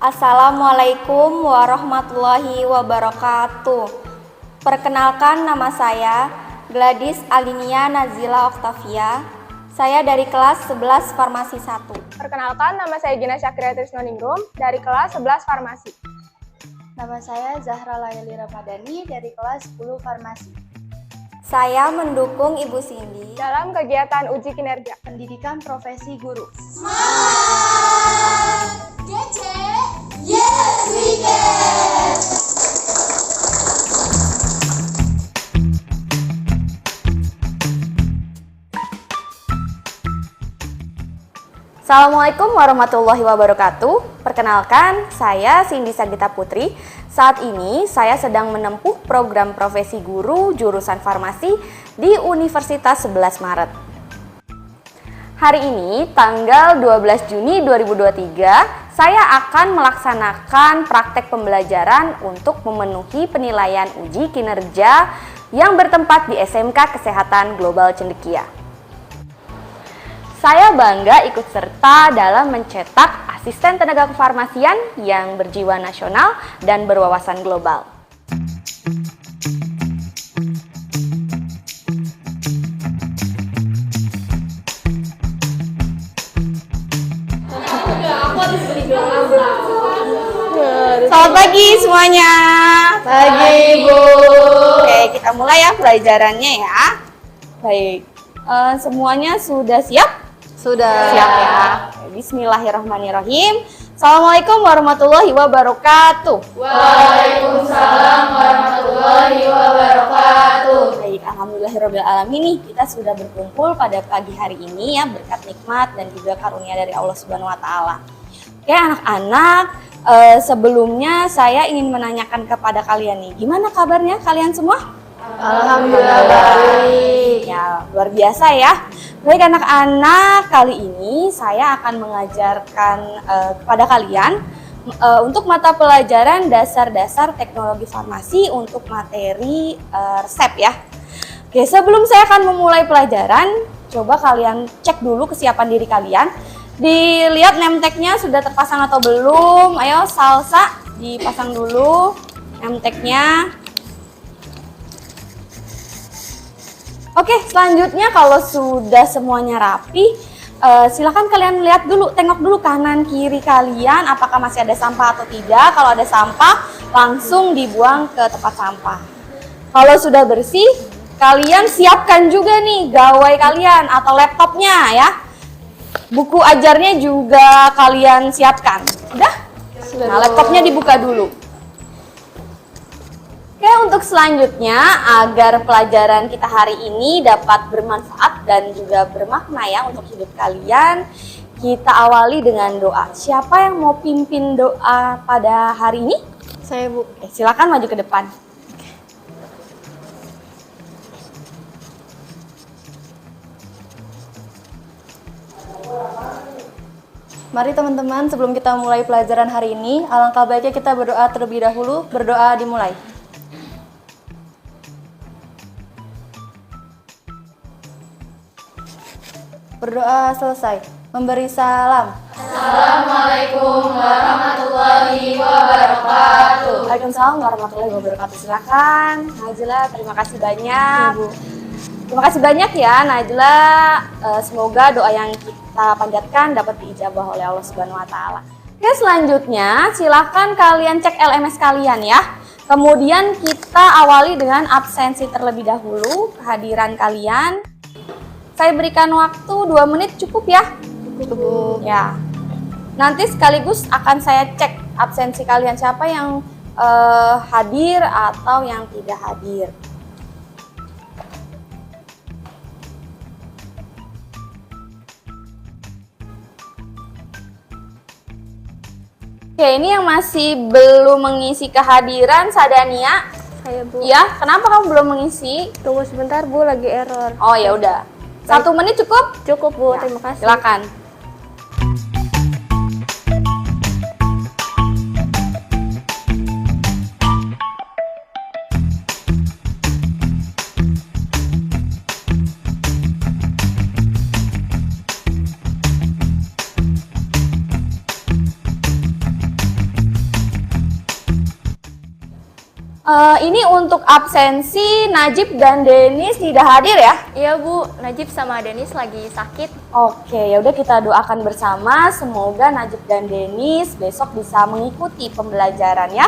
Assalamualaikum warahmatullahi wabarakatuh. Perkenalkan, nama saya Gladys Alinia Nazila Oktavia. Saya dari kelas 11 Farmasi 1. Perkenalkan, nama saya Gina Syakria Trisnoningrum dari kelas 11 Farmasi. Nama saya Zahra Layali Ramadhani dari kelas 10 Farmasi. Saya mendukung Ibu Cindy Dalam kegiatan uji kinerja Pendidikan Profesi Guru. Yes, we can! Assalamualaikum warahmatullahi wabarakatuh. Perkenalkan, saya Cindy Sagita Putri. Saat ini saya sedang menempuh program profesi guru jurusan farmasi di Universitas 11 Maret. Hari ini, tanggal 12 Juni 2023, saya akan melaksanakan praktek pembelajaran untuk memenuhi penilaian uji kinerja yang bertempat di SMK Kesehatan Global Cendekia. Saya bangga ikut serta dalam mencetak asisten tenaga kefarmasian yang berjiwa nasional dan berwawasan global. Selamat pagi semuanya. Pagi, Bu. Oke, kita mulai ya pelajarannya ya. Baik, semuanya sudah siap? Sudah. Siap ya. Bismillahirrahmanirrahim. Assalamualaikum warahmatullahi wabarakatuh. Waalaikumsalam warahmatullahi wabarakatuh. Baik, alhamdulillahirrabbilalamin nih kita sudah berkumpul pada pagi hari ini ya berkat nikmat dan juga karunia dari Allah Subhanahu wa taala. Oke, anak-anak, sebelumnya saya ingin menanyakan kepada kalian nih, gimana kabarnya kalian semua? Alhamdulillah baik. Ya, luar biasa ya. Baik anak-anak, kali ini saya akan mengajarkan kepada kalian untuk mata pelajaran dasar-dasar teknologi farmasi untuk materi resep ya. Oke, sebelum saya akan memulai pelajaran, coba kalian cek dulu kesiapan diri kalian. Dilihat name tag-nya sudah terpasang atau belum. Ayo salsa dipasang dulu name tag-nya. Oke, selanjutnya kalau sudah semuanya rapi, silakan kalian lihat dulu, tengok dulu kanan kiri kalian apakah masih ada sampah atau tidak. Kalau ada sampah, langsung dibuang ke tempat sampah. Kalau sudah bersih, kalian siapkan juga nih gawai kalian atau laptopnya ya. Buku ajarnya juga kalian siapkan. Udah? Nah, laptopnya dibuka dulu. Oke, untuk selanjutnya agar pelajaran kita hari ini dapat bermanfaat dan juga bermakna ya untuk hidup kalian, kita awali dengan doa. Siapa yang mau pimpin doa pada hari ini? Saya, Bu. Oke, silakan maju ke depan. Mari teman-teman, sebelum kita mulai pelajaran hari ini, alangkah baiknya kita berdoa terlebih dahulu. Berdoa dimulai. Berdoa selesai. Memberi salam. Assalamualaikum warahmatullahi wabarakatuh. Waalaikumsalam warahmatullahi wabarakatuh. Silakan, Najla. Terima kasih banyak. Ibu. Terima kasih banyak ya, Najla. Semoga doa yang kita panjatkan dapat diijabah oleh Allah Subhanahu wa taala. Oke, selanjutnya silakan kalian cek LMS kalian ya. Kemudian kita awali dengan absensi terlebih dahulu, kehadiran kalian. Saya berikan waktu 2 menit cukup ya? Cukup, Bu. Ya. Nanti sekaligus akan saya cek absensi kalian, siapa yang hadir atau yang tidak hadir. Oke, ini yang masih belum mengisi kehadiran, Sadania. Saya, Bu. Ya, kenapa kamu belum mengisi? Tunggu sebentar, Bu, lagi error. Oh ya udah. 1 menit cukup? Cukup, Bu. Ya, Terima kasih. silakan. Ini untuk absensi Najib dan Denis tidak hadir ya? Iya Bu, Najib sama Denis lagi sakit. Oke, ya udah kita doakan bersama semoga Najib dan Denis besok bisa mengikuti pembelajaran ya.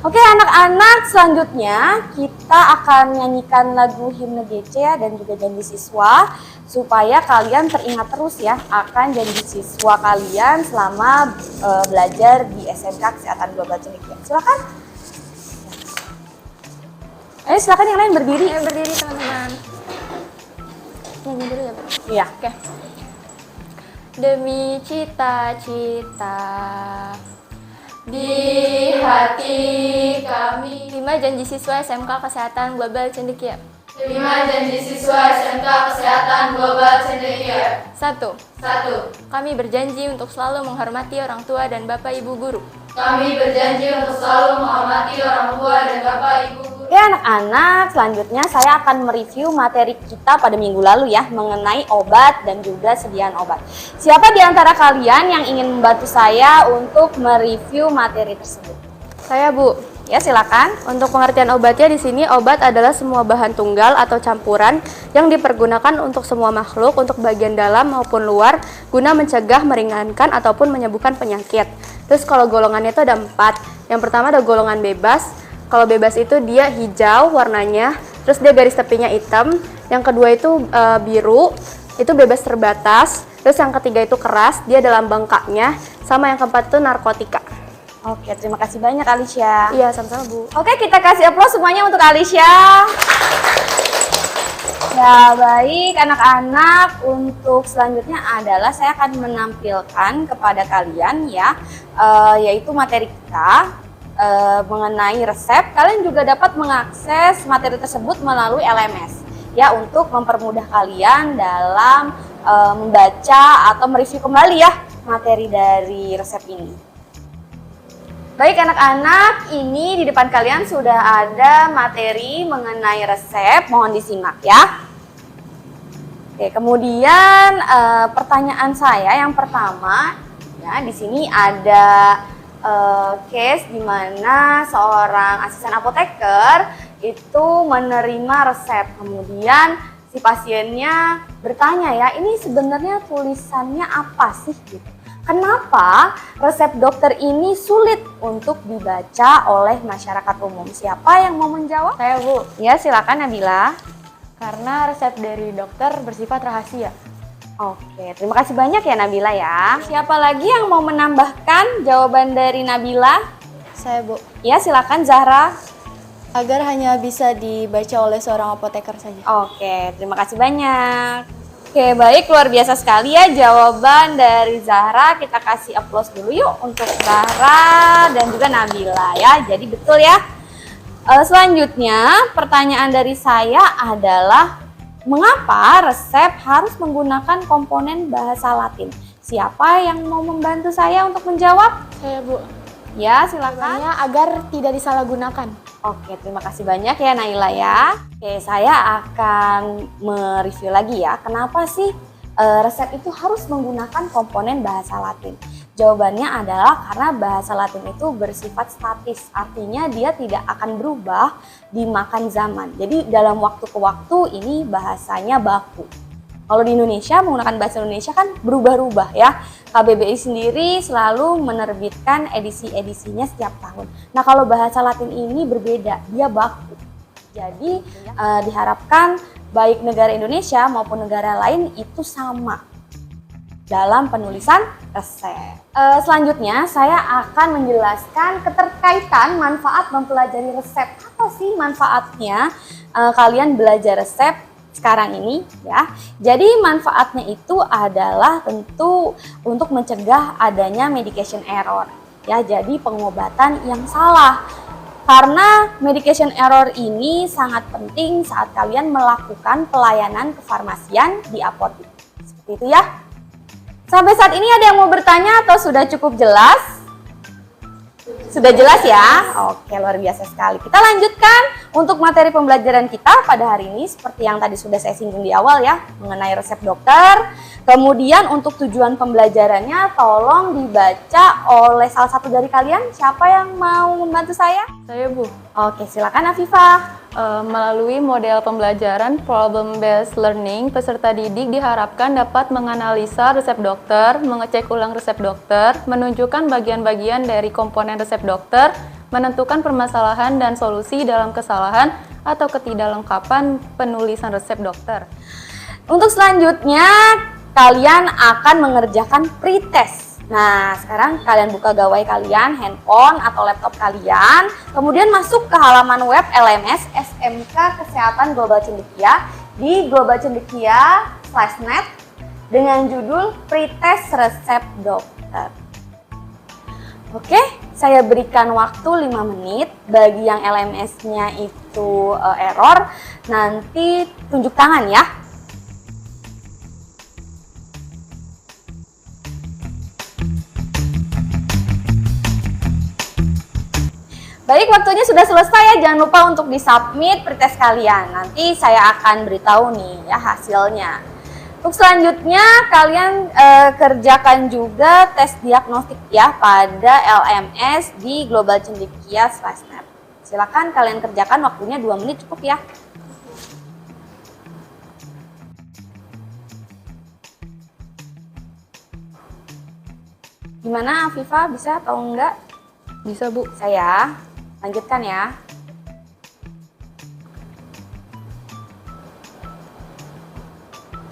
Oke anak-anak, selanjutnya kita akan nyanyikan lagu himne GC ya dan juga janji siswa supaya kalian teringat terus ya akan janji siswa kalian selama belajar di SMK Kesehatan Global Cendekia. Silakan. Ayo silakan yang lain berdiri. Ayo berdiri teman-teman. Nyanyi dulu ya Bu. Iya. Oke. Demi cita-cita di hati kami. 5 janji siswa SMK Kesehatan Global Cendekia. 5 janji siswa SMK Kesehatan Global Cendekia. 1. 1. Kami berjanji untuk selalu menghormati orang tua dan Bapak Ibu guru. Kami berjanji untuk selalu menghormati orang tua dan Bapak Ibu guru. Oke anak-anak, selanjutnya saya akan mereview materi kita pada minggu lalu ya mengenai obat dan juga sediaan obat. Siapa di antara kalian yang ingin membantu saya untuk mereview materi tersebut? Saya Bu. Ya silakan. Untuk pengertian obatnya di sini obat adalah semua bahan tunggal atau campuran yang dipergunakan untuk semua makhluk untuk bagian dalam maupun luar guna mencegah, meringankan ataupun menyembuhkan penyakit. Terus kalau golongannya itu ada 4. Yang pertama ada golongan bebas. Kalau bebas itu dia hijau warnanya, terus dia garis tepinya hitam. Yang kedua itu biru, itu bebas terbatas. Terus yang ketiga itu keras, dia dalam bengkaknya. Sama yang keempat itu narkotika. Oke, terima kasih banyak Alicia. Iya, sama-sama Bu. Oke, kita kasih aplaus semuanya untuk Alicia. Ya baik anak-anak, untuk selanjutnya adalah saya akan menampilkan kepada kalian ya, yaitu materi kita. Mengenai resep, kalian juga dapat mengakses materi tersebut melalui LMS ya untuk mempermudah kalian dalam membaca atau mereview kembali ya materi dari resep ini. Baik anak-anak, ini di depan kalian sudah ada materi mengenai resep, mohon disimak ya. Oke, kemudian pertanyaan saya yang pertama ya, di sini ada case di mana seorang asisten apoteker itu menerima resep, kemudian si pasiennya bertanya ya, ini sebenarnya tulisannya apa sih gitu. Kenapa resep dokter ini sulit untuk dibaca oleh masyarakat umum? Siapa yang mau menjawab? Saya Bu. Ya silakan Nabila. Karena resep dari dokter bersifat rahasia. Oke, terima kasih banyak ya Nabila ya. Siapa lagi yang mau menambahkan jawaban dari Nabila? Saya Bu. Ya silakan Zahra. Agar hanya bisa dibaca oleh seorang apoteker saja. Oke, terima kasih banyak. Oke, baik, luar biasa sekali ya jawaban dari Zahra. Kita kasih aplaus dulu yuk untuk Zahra dan juga Nabila ya. Jadi betul ya. Selanjutnya pertanyaan dari saya adalah, mengapa resep harus menggunakan komponen bahasa Latin? Siapa yang mau membantu saya untuk menjawab? Saya Bu. Ya, silakan. Agar tidak disalahgunakan. Oke, terima kasih banyak ya Naila ya. Oke, saya akan mereview lagi ya. Kenapa sih resep itu harus menggunakan komponen bahasa Latin? Jawabannya adalah karena bahasa Latin itu bersifat statis, artinya dia tidak akan berubah dimakan zaman. Jadi dalam waktu ke waktu ini bahasanya baku. Kalau di Indonesia menggunakan bahasa Indonesia kan berubah-ubah ya. KBBI sendiri selalu menerbitkan edisi-edisinya setiap tahun. Nah kalau bahasa Latin ini berbeda, dia baku. Jadi diharapkan baik negara Indonesia maupun negara lain itu sama dalam penulisan resep. Selanjutnya saya akan menjelaskan keterkaitan manfaat mempelajari resep. Apa sih manfaatnya kalian belajar resep sekarang ini ya? Jadi manfaatnya itu adalah tentu untuk mencegah adanya medication error ya, jadi pengobatan yang salah. Karena medication error ini sangat penting saat kalian melakukan pelayanan kefarmasian di apotek. Seperti itu ya. Sampai saat ini ada yang mau bertanya atau sudah cukup jelas? Sudah jelas ya? Oke, luar biasa sekali. Kita lanjutkan untuk materi pembelajaran kita pada hari ini seperti yang tadi sudah saya singgung di awal ya, mengenai resep dokter. Kemudian untuk tujuan pembelajarannya tolong dibaca oleh salah satu dari kalian. Siapa yang mau membantu saya? Saya, Bu. Oke, silakan Afifah. Melalui model pembelajaran problem-based learning, peserta didik diharapkan dapat menganalisa resep dokter, mengecek ulang resep dokter, menunjukkan bagian-bagian dari komponen resep dokter, menentukan permasalahan dan solusi dalam kesalahan atau ketidaklengkapan penulisan resep dokter. Untuk selanjutnya, kalian akan mengerjakan pretest. Nah, sekarang kalian buka gawai kalian, handphone atau laptop kalian, kemudian masuk ke halaman web LMS SMK Kesehatan Global Cendekia di globalcendekia.net dengan judul pretest resep dokter. Oke, saya berikan waktu 5 menit. Bagi yang LMS-nya itu error, nanti tunjuk tangan ya. Baik, waktunya sudah selesai ya. Jangan lupa untuk disubmit pretest kalian. Nanti saya akan beritahu nih ya hasilnya. Untuk selanjutnya kalian kerjakan juga tes diagnostik ya pada LMS di globalcendekia.net. Silakan kalian kerjakan, waktunya 2 menit cukup ya. Gimana Afifah, bisa atau enggak? Bisa, Bu. Saya lanjutkan ya.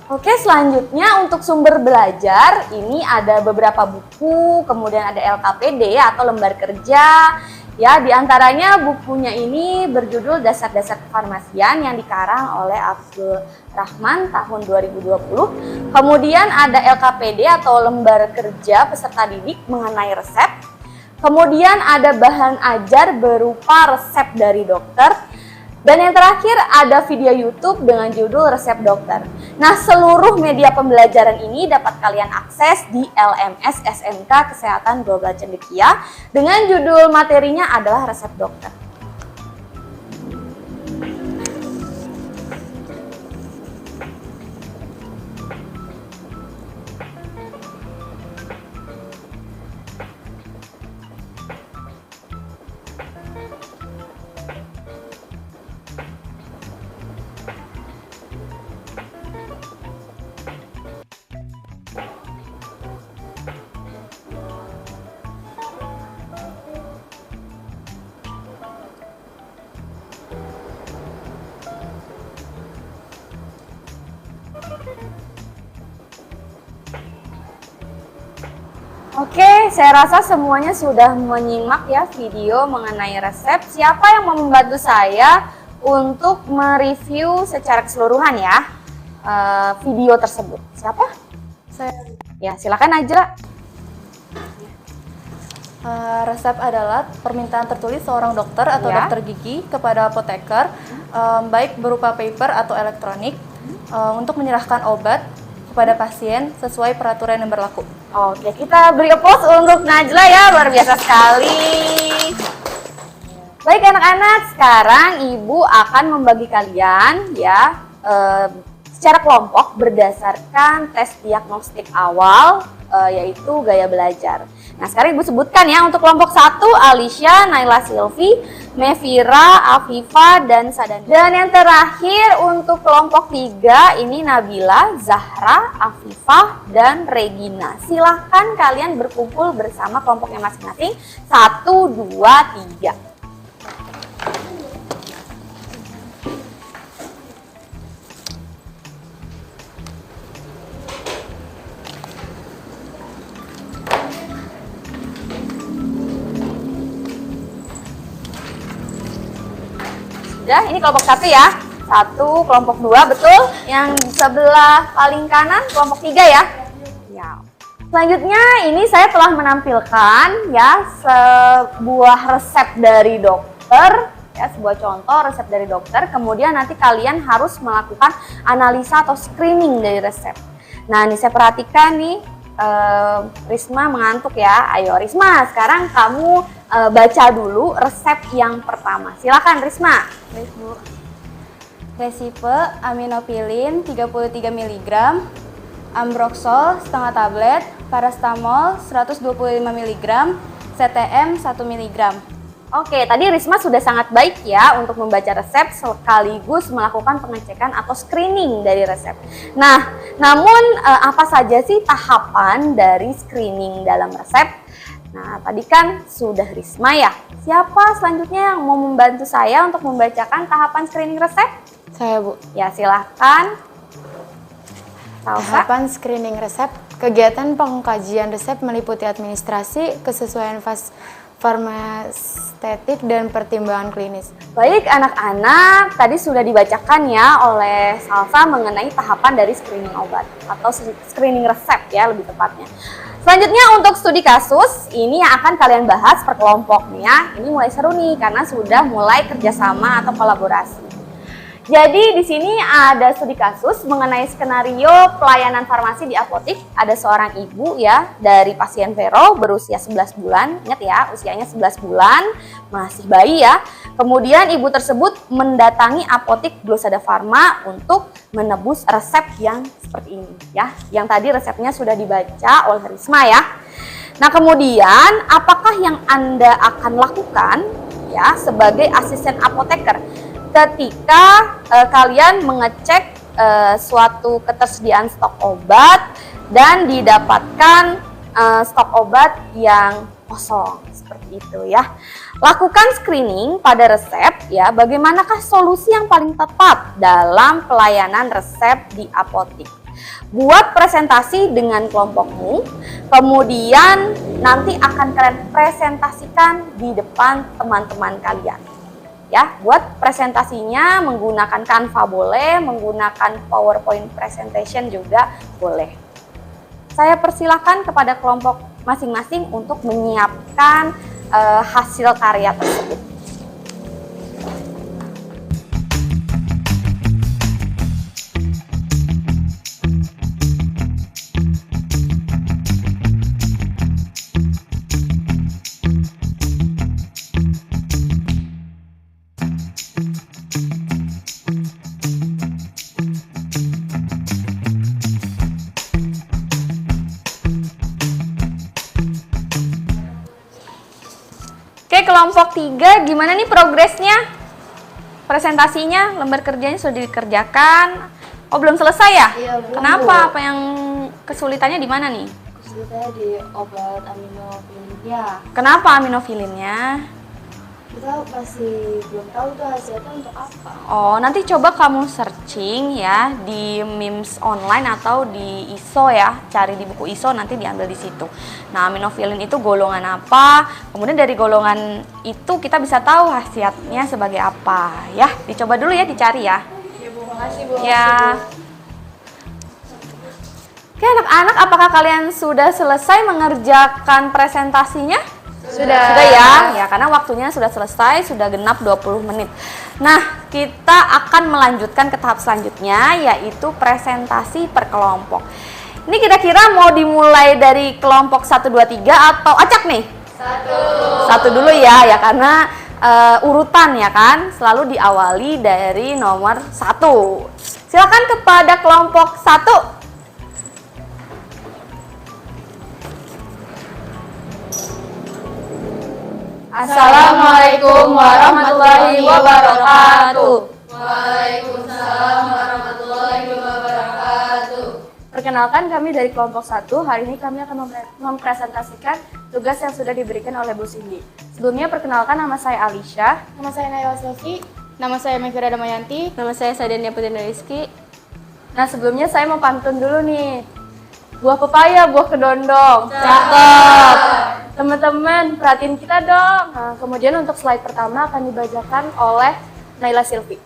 Oke, selanjutnya untuk sumber belajar, ini ada beberapa buku, kemudian ada LKPD atau lembar kerja. Ya, diantaranya bukunya ini berjudul Dasar-Dasar Kefarmasian yang dikarang oleh Abdul Rahman tahun 2020. Kemudian ada LKPD atau lembar kerja peserta didik mengenai resep. Kemudian ada bahan ajar berupa resep dari dokter. Dan yang terakhir ada video YouTube dengan judul Resep Dokter. Nah, seluruh media pembelajaran ini dapat kalian akses di LMS SMK Kesehatan Global Cendekia dengan judul materinya adalah Resep Dokter. Oke, saya rasa semuanya sudah menyimak ya video mengenai resep. Siapa yang mau membantu saya untuk mereview secara keseluruhan ya video tersebut? Siapa? Saya. Ya, silakan Najla. Resep adalah permintaan tertulis seorang dokter atau Ya. dokter gigi kepada apoteker, baik berupa paper atau elektronik, untuk menyerahkan obat kepada pasien sesuai peraturan yang berlaku. Oke, kita beri applause untuk Najla ya, luar biasa sekali. Baik anak-anak, sekarang Ibu akan membagi kalian ya secara kelompok berdasarkan tes diagnostik awal yaitu gaya belajar. Nah, sekarang Ibu sebutkan ya untuk kelompok 1 Alicia, Naila Silvi, Mevira, Afifa, dan Sadani. Dan yang terakhir untuk kelompok 3 ini Nabila, Zahra, Afifah, dan Regina. Silahkan kalian berkumpul bersama kelompoknya masing-masing. 1, 2, 3. Ya, ini kelompok 1 ya. 1, kelompok 2, betul. Yang di sebelah paling kanan kelompok 3 ya. Ya. Selanjutnya ini saya telah menampilkan ya sebuah resep dari dokter ya, sebuah contoh resep dari dokter. Kemudian nanti kalian harus melakukan analisa atau screening dari resep. Nah, ini saya perhatikan nih Risma mengantuk ya. Ayo Risma, sekarang kamu baca dulu resep yang pertama. Silakan Risma. Baik, Bu. Resipe aminopilin 33 mg, ambroxol setengah tablet, paracetamol 125 mg, CTM 1 mg. Oke, tadi Risma sudah sangat baik ya untuk membaca resep sekaligus melakukan pengecekan atau screening dari resep. Nah, namun apa saja sih tahapan dari screening dalam resep? Nah, tadi kan sudah Risma ya. Siapa selanjutnya yang mau membantu saya untuk membacakan tahapan screening resep? Saya, Bu. Ya, silahkan. Salsa. Tahapan screening resep. Kegiatan pengkajian resep meliputi administrasi, kesesuaian farmastetik, dan pertimbangan klinis. Baik anak-anak, tadi sudah dibacakan ya oleh Salsa mengenai tahapan dari screening obat atau screening resep ya lebih tepatnya. Selanjutnya untuk studi kasus, ini yang akan kalian bahas per kelompoknya. Ini mulai seru nih karena sudah mulai kerjasama atau kolaborasi. Jadi di sini ada studi kasus mengenai skenario pelayanan farmasi di apotik. Ada seorang ibu ya dari pasien Vero berusia 11 bulan. Ingat ya, usianya 11 bulan, masih bayi ya. Kemudian ibu tersebut mendatangi apotik Glosada Pharma untuk menebus resep yang seperti ini ya. Yang tadi resepnya sudah dibaca oleh Risma ya. Nah, kemudian apakah yang Anda akan lakukan ya sebagai asisten apoteker ketika kalian mengecek suatu ketersediaan stok obat dan didapatkan stok obat yang kosong seperti itu ya. Lakukan screening pada resep ya, bagaimanakah solusi yang paling tepat dalam pelayanan resep di apotik. Buat presentasi dengan kelompokmu, kemudian nanti akan kalian presentasikan di depan teman-teman kalian. Ya, buat presentasinya menggunakan Canva boleh, menggunakan PowerPoint presentation juga boleh. Saya persilakan kepada kelompok masing-masing untuk menyiapkan hasil karya tersebut. Oke, kelompok 3 gimana nih progresnya? Presentasinya, lembar kerjanya sudah dikerjakan. Oh, belum selesai ya? Iya, belum. Kenapa? Apa yang kesulitannya di mana nih? Kesulitannya di obat aminofilinnya. Kenapa aminofilinnya? Kita masih belum tahu tuh hasilnya untuk apa. Oh, nanti coba kamu searching ya di MIMS online atau di ISO ya. Cari di buku ISO, nanti diambil di situ. Nah, aminofilin itu golongan apa? Kemudian dari golongan itu kita bisa tahu khasiatnya sebagai apa ya. Dicoba dulu ya, dicari ya. Iya, Bu. Makasih, Bu. Ya. Oke, anak-anak, apakah kalian sudah selesai mengerjakan presentasinya? Sudah ya, karena waktunya sudah selesai, sudah genap 20 menit. Nah, kita akan melanjutkan ke tahap selanjutnya, yaitu presentasi per kelompok. Ini kira-kira mau dimulai dari kelompok 1, 2, 3 atau acak nih? Satu dulu ya, karena urutan ya kan, selalu diawali dari nomor 1. Silakan kepada kelompok 1. Assalamualaikum warahmatullahi wabarakatuh. Waalaikumsalam warahmatullahi wabarakatuh. Perkenalkan, kami dari kelompok 1. Hari ini kami akan mempresentasikan tugas yang sudah diberikan oleh Bu Cindy. Sebelumnya perkenalkan, nama saya Alisha. Nama saya Nayla Sofi. Nama saya Mevira Damayanti. Nama saya Sadania Putina Rizky. Nah, sebelumnya saya mau pantun dulu nih. Buah pepaya, buah kedondong. Cakep. Teman-teman, perhatiin kita dong. Nah, kemudian untuk slide pertama akan dibacakan oleh Naila Silvi.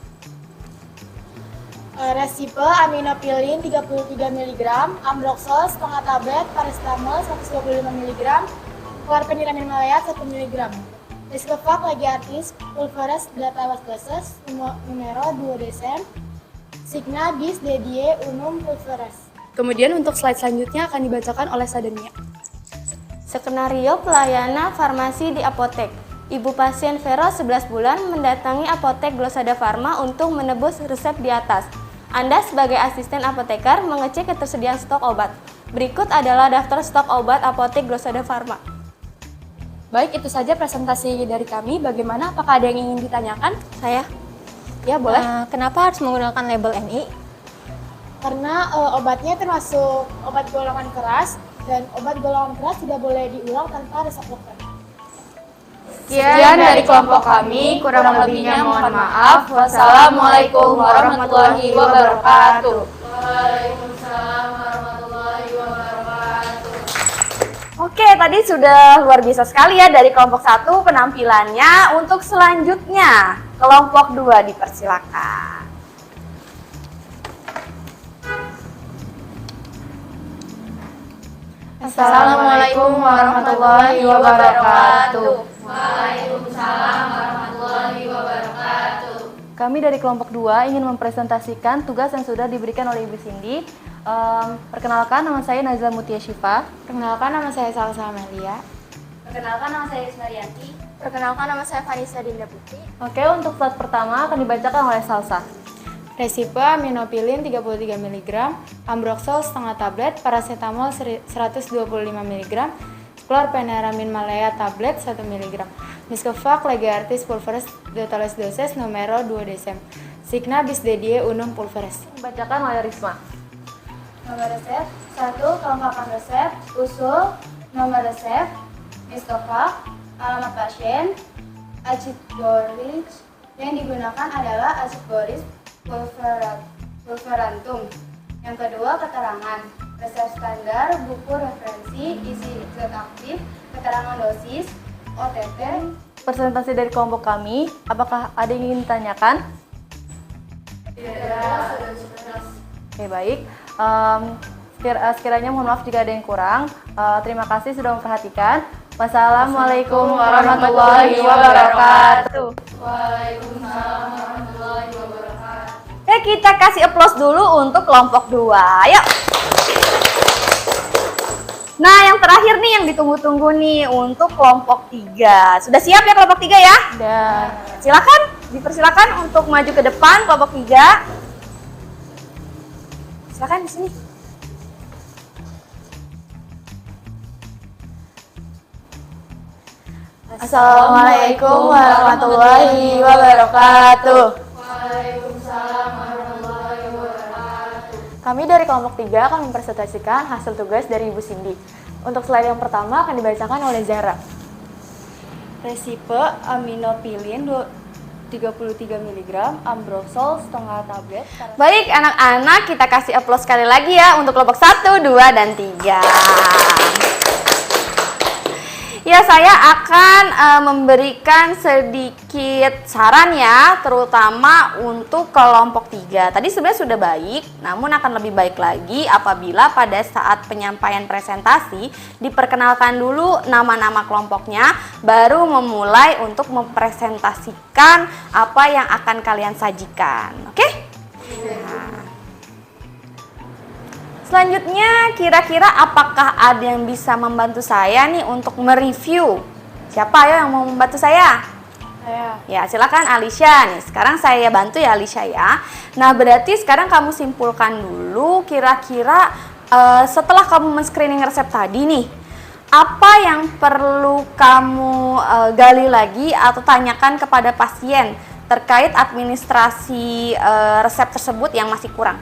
Resipe aminopilin 33 mg, ambroxol setengah tablet, paracetamol 125 mg, chlorpheniramine maleat 1 mg. Riscovac lagi artis, pulveres data dosis, numero 2 desen, signa bis dedie unum pulveres. Kemudian untuk slide selanjutnya akan dibacakan oleh Sadania. Skenario pelayanan farmasi di apotek. Ibu pasien Vero 11 bulan mendatangi apotek Glosada Pharma untuk menebus resep di atas. Anda sebagai asisten apoteker mengecek ketersediaan stok obat. Berikut adalah daftar stok obat apotek Glosada Pharma. Baik, itu saja presentasi dari kami. Bagaimana? Apakah ada yang ingin ditanyakan? Saya. Ya, boleh. Kenapa harus menggunakan label NI? Karena obatnya termasuk obat golongan keras dan obat golongan keras tidak boleh diulang tanpa resep dokter. Sekian dari kelompok kami, kurang lebihnya mohon maaf. Wassalamualaikum warahmatullahi wabarakatuh. Waalaikumsalam warahmatullahi wabarakatuh. Oke, tadi sudah luar biasa sekali ya dari kelompok 1 penampilannya. Untuk selanjutnya, kelompok 2 dipersilakan. Assalamualaikum warahmatullahi wabarakatuh. Waalaikumsalam warahmatullahi wabarakatuh. Kami dari kelompok 2 ingin mempresentasikan tugas yang sudah diberikan oleh Ibu Cindy. Perkenalkan, nama saya Nazla Mutia Syifa. Perkenalkan, nama saya Salsa Amelia. Perkenalkan, nama saya Ismarianti. Perkenalkan, nama saya Vanessa Dinda Putri. Oke, untuk slide pertama akan dibacakan oleh Salsa. Resipe aminopilin 33 mg, ambroxol setengah tablet, paracetamol 125 mg, chlorpheniramine malea tablet 1 mg, Miscovac Legeartis pulveris Dotales doses numero 2 decem, Signa Bisdedie unum pulveris. Dibacakan oleh Risma. Nomor resep 1. Kelengkapan resep, usul, nomor resep, Miscovac, alamat pasien, acid boric. Yang digunakan adalah acid boric pulverantum. Yang kedua, keterangan, resep standar, buku referensi, isi zat aktif, keterangan dosis, OTT. Presentasi dari kelompok kami, apakah ada yang ingin ditanyakan? Oke, baik. Sekiranya mohon maaf jika ada yang kurang. Terima kasih sudah memperhatikan. Wassalamualaikum warahmatullahi wabarakatuh. Waalaikumsalam warahmatullahi wabarakatuh. Kita kasih applause dulu untuk kelompok 2. Ayo. Nah, yang terakhir nih yang ditunggu-tunggu nih untuk kelompok 3. Sudah siap ya kelompok 3 ya? Dan Silakan, dipersilakan untuk maju ke depan kelompok 3. Silakan di sini. Assalamualaikum warahmatullahi wabarakatuh. Waalaikumsalam warahmatullahi wabarakatuh. kami dari kelompok 3 akan mempresentasikan hasil tugas dari Ibu Cindy. Untuk slide yang pertama akan dibacakan oleh Zara. Resipe aminopilin 33 mg, ambroxol setengah tablet. Baik anak-anak, kita kasih applause sekali lagi ya untuk kelompok 1, 2, dan 3. Ya, saya akan memberikan sedikit saran ya, terutama untuk kelompok 3. Tadi sebenarnya sudah baik, namun akan lebih baik lagi apabila pada saat penyampaian presentasi diperkenalkan dulu nama-nama kelompoknya, baru memulai untuk mempresentasikan apa yang akan kalian sajikan. Oke? Nah. Selanjutnya, kira-kira apakah ada yang bisa membantu saya nih untuk mereview? Siapa ayo yang mau membantu saya? Saya. Ya, silakan Alicia nih. Sekarang saya bantu ya Alicia ya. Nah, berarti sekarang kamu simpulkan dulu kira-kira setelah kamu men-screening resep tadi nih, apa yang perlu kamu gali lagi atau tanyakan kepada pasien terkait administrasi resep tersebut yang masih kurang?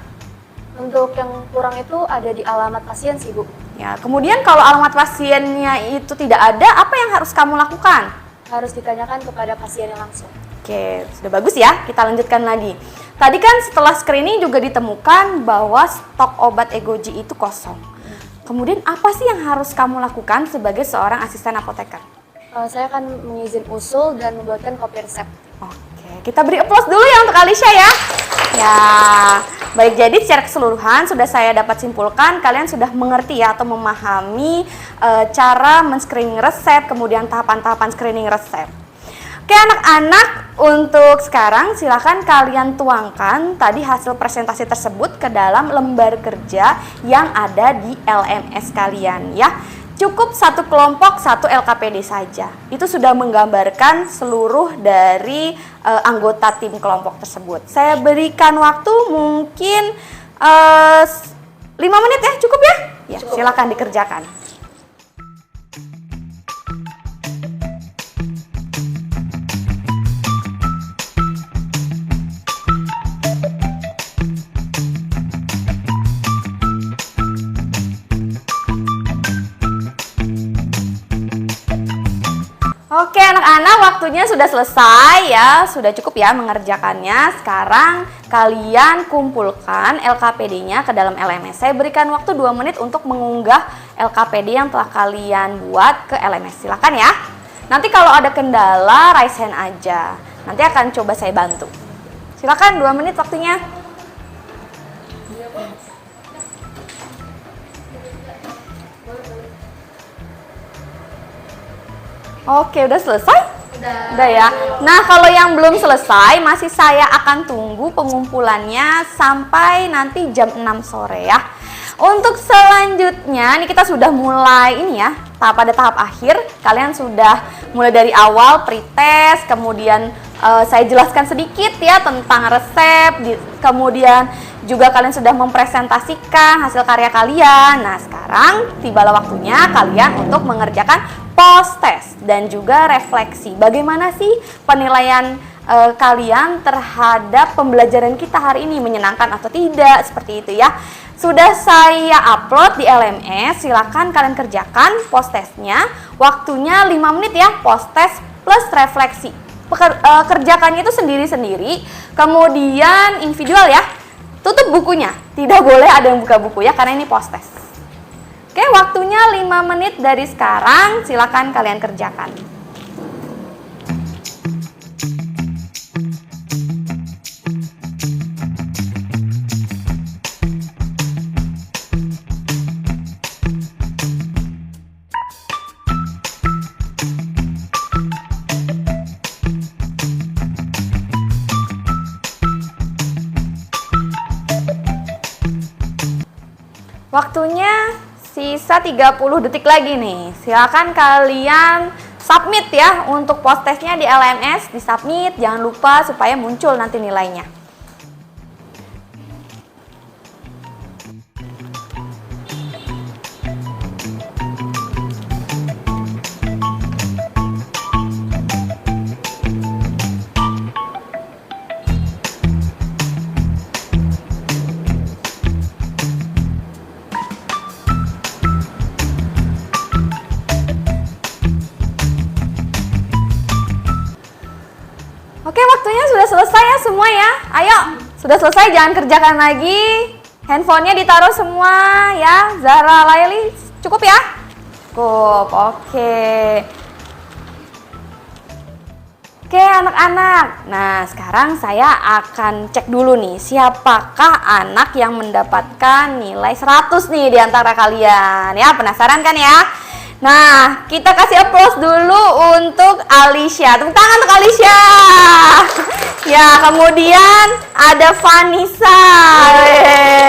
Untuk yang kurang itu ada di alamat pasien sih, Bu. Ya, kemudian kalau alamat pasiennya itu tidak ada, apa yang harus kamu lakukan? Harus ditanyakan kepada pasiennya langsung. Oke, sudah bagus ya. Kita lanjutkan lagi. Tadi kan setelah screening juga ditemukan bahwa stok obat Egoji itu kosong. Kemudian apa sih yang harus kamu lakukan sebagai seorang asisten apoteker? Saya akan mengizin usul dan membuatkan kopi resep. Oke, kita beri applause dulu ya untuk Alicia ya. Ya, baik, jadi secara keseluruhan sudah saya dapat simpulkan kalian sudah mengerti ya atau memahami cara men-screening resep, kemudian tahapan-tahapan screening resep. Oke anak-anak, untuk sekarang silakan kalian tuangkan tadi hasil presentasi tersebut ke dalam lembar kerja yang ada di LMS kalian ya. Cukup satu kelompok, satu LKPD saja. Itu sudah menggambarkan seluruh dari anggota tim kelompok tersebut. Saya berikan waktu mungkin 5 menit ya, cukup ya? Ya, silakan dikerjakan. Oke anak-anak, waktunya sudah selesai ya, sudah cukup ya mengerjakannya. Sekarang kalian kumpulkan LKPD-nya ke dalam LMS. Saya berikan waktu 2 menit untuk mengunggah LKPD yang telah kalian buat ke LMS. Silakan ya. Nanti kalau ada kendala, raise hand aja. Nanti akan coba saya bantu. Silakan 2 menit waktunya. Oke, udah selesai? Udah ya. Nah, kalau yang belum selesai, masih saya akan tunggu pengumpulannya sampai nanti jam 6 sore ya. Untuk selanjutnya, ini kita sudah mulai ini ya, pada tahap akhir. Kalian sudah mulai dari awal pretest, kemudian saya jelaskan sedikit ya tentang resep, kemudian juga kalian sudah mempresentasikan hasil karya kalian. Nah, sekarang tibalah waktunya kalian untuk mengerjakan post-test dan juga refleksi. Bagaimana sih penilaian kalian terhadap pembelajaran kita hari ini, menyenangkan atau tidak, seperti itu ya. Sudah saya upload di LMS, silakan kalian kerjakan post-testnya. Waktunya 5 menit ya, post-test plus refleksi. Kerjakannya itu sendiri-sendiri, kemudian individual ya. Tutup bukunya, tidak boleh ada yang buka buku ya, karena ini post-test. Oke, waktunya 5 menit dari sekarang, silakan kalian kerjakan. Waktunya sisa 30 detik lagi nih. Silakan kalian submit ya untuk post-testnya di LMS, di-submit, jangan lupa supaya muncul nanti nilainya. Oke, waktunya sudah selesai ya semua ya. Ayo, sudah selesai, jangan kerjakan lagi. Handphonenya ditaruh semua ya. Zara, Laili, cukup ya? Cukup, oke. Oke anak-anak, nah sekarang saya akan cek dulu nih siapakah anak yang mendapatkan nilai 100 nih di antara kalian ya, penasaran kan ya? Nah, kita kasih applause dulu untuk Alicia. Tepuk tangan untuk Alicia. Ya, kemudian ada Vanessa.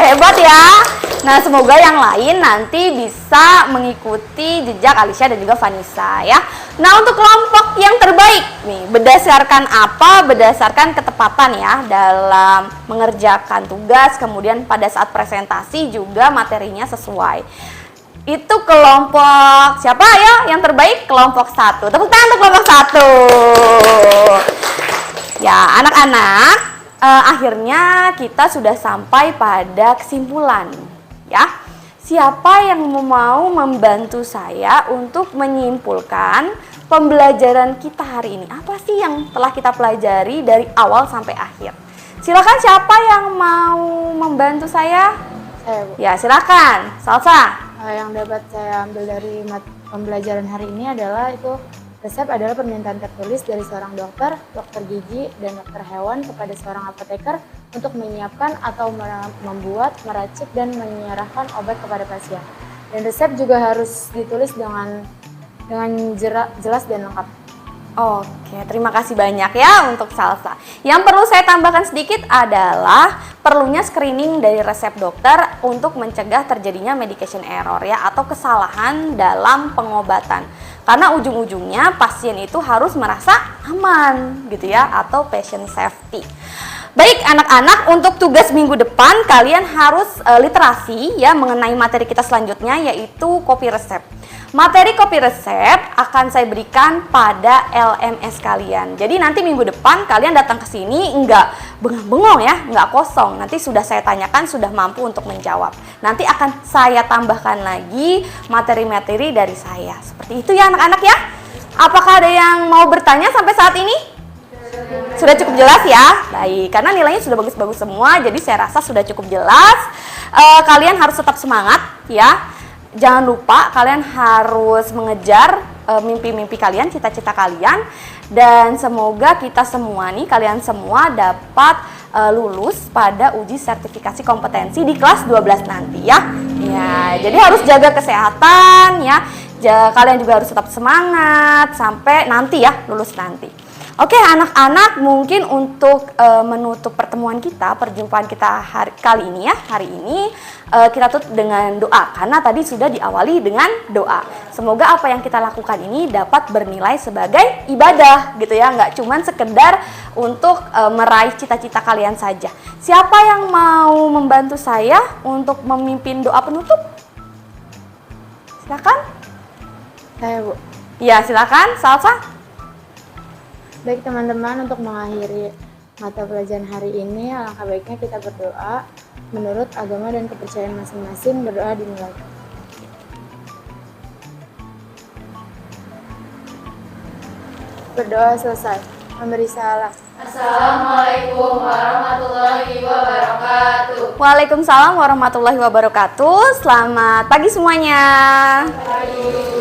Hebat ya. Nah, semoga yang lain nanti bisa mengikuti jejak Alicia dan juga Vanessa ya. Nah, untuk kelompok yang terbaik nih, berdasarkan apa? Berdasarkan ketepatan ya dalam mengerjakan tugas, kemudian pada saat presentasi juga materinya sesuai. Itu kelompok siapa ya yang terbaik? Kelompok 1. Tepuk tangan untuk kelompok 1. Ya, anak-anak, akhirnya kita sudah sampai pada kesimpulan ya. Siapa yang mau membantu saya untuk menyimpulkan pembelajaran kita hari ini? Apa sih yang telah kita pelajari dari awal sampai akhir? Silakan, siapa yang mau membantu saya? Saya, Bu. Ya, silakan. Salsa. Yang dapat saya ambil dari pembelajaran hari ini adalah itu resep adalah permintaan tertulis dari seorang dokter gigi, dan dokter hewan kepada seorang apoteker untuk menyiapkan atau membuat, meracik, dan menyerahkan obat kepada pasien. Dan resep juga harus ditulis dengan jelas dan lengkap. Oke, terima kasih banyak ya untuk Salsa. Yang perlu saya tambahkan sedikit adalah perlunya screening dari resep dokter untuk mencegah terjadinya medication error ya, atau kesalahan dalam pengobatan. Karena ujung-ujungnya pasien itu harus merasa aman gitu ya, atau patient safety. Baik anak-anak, untuk tugas minggu depan kalian harus literasi ya mengenai materi kita selanjutnya, yaitu kopi resep. Materi kopi resep akan saya berikan pada LMS kalian. Jadi nanti minggu depan kalian datang ke sini enggak bengong-bengong ya, enggak kosong. Nanti sudah saya tanyakan, sudah mampu untuk menjawab. Nanti akan saya tambahkan lagi materi-materi dari saya. Seperti itu ya anak-anak ya. Apakah ada yang mau bertanya sampai saat ini? Sudah cukup jelas ya? Baik, karena nilainya sudah bagus-bagus semua, jadi saya rasa sudah cukup jelas. Kalian harus tetap semangat ya. Jangan lupa kalian harus mengejar mimpi-mimpi kalian, cita-cita kalian. Dan semoga kita semua nih, kalian semua dapat lulus pada uji sertifikasi kompetensi di kelas 12 nanti ya. Ya, jadi harus jaga kesehatan ya. Kalian juga harus tetap semangat sampai nanti ya, lulus nanti. Oke anak-anak, mungkin untuk menutup pertemuan kita, perjumpaan kita kali ini ya, hari ini kita tutup dengan doa, karena tadi sudah diawali dengan doa. Semoga apa yang kita lakukan ini dapat bernilai sebagai ibadah gitu ya, nggak cuman sekedar untuk meraih cita-cita kalian saja. Siapa yang mau membantu saya untuk memimpin doa penutup? Silakan. Saya, Bu. Ya silakan, Salsa. Baik teman-teman, untuk mengakhiri mata pelajaran hari ini, alangkah baiknya kita berdoa menurut agama dan kepercayaan masing-masing. Berdoa dimulai. Berdoa selesai. Memberi salam. Assalamualaikum warahmatullahi wabarakatuh. Waalaikumsalam warahmatullahi wabarakatuh. Selamat pagi semuanya. Pagi.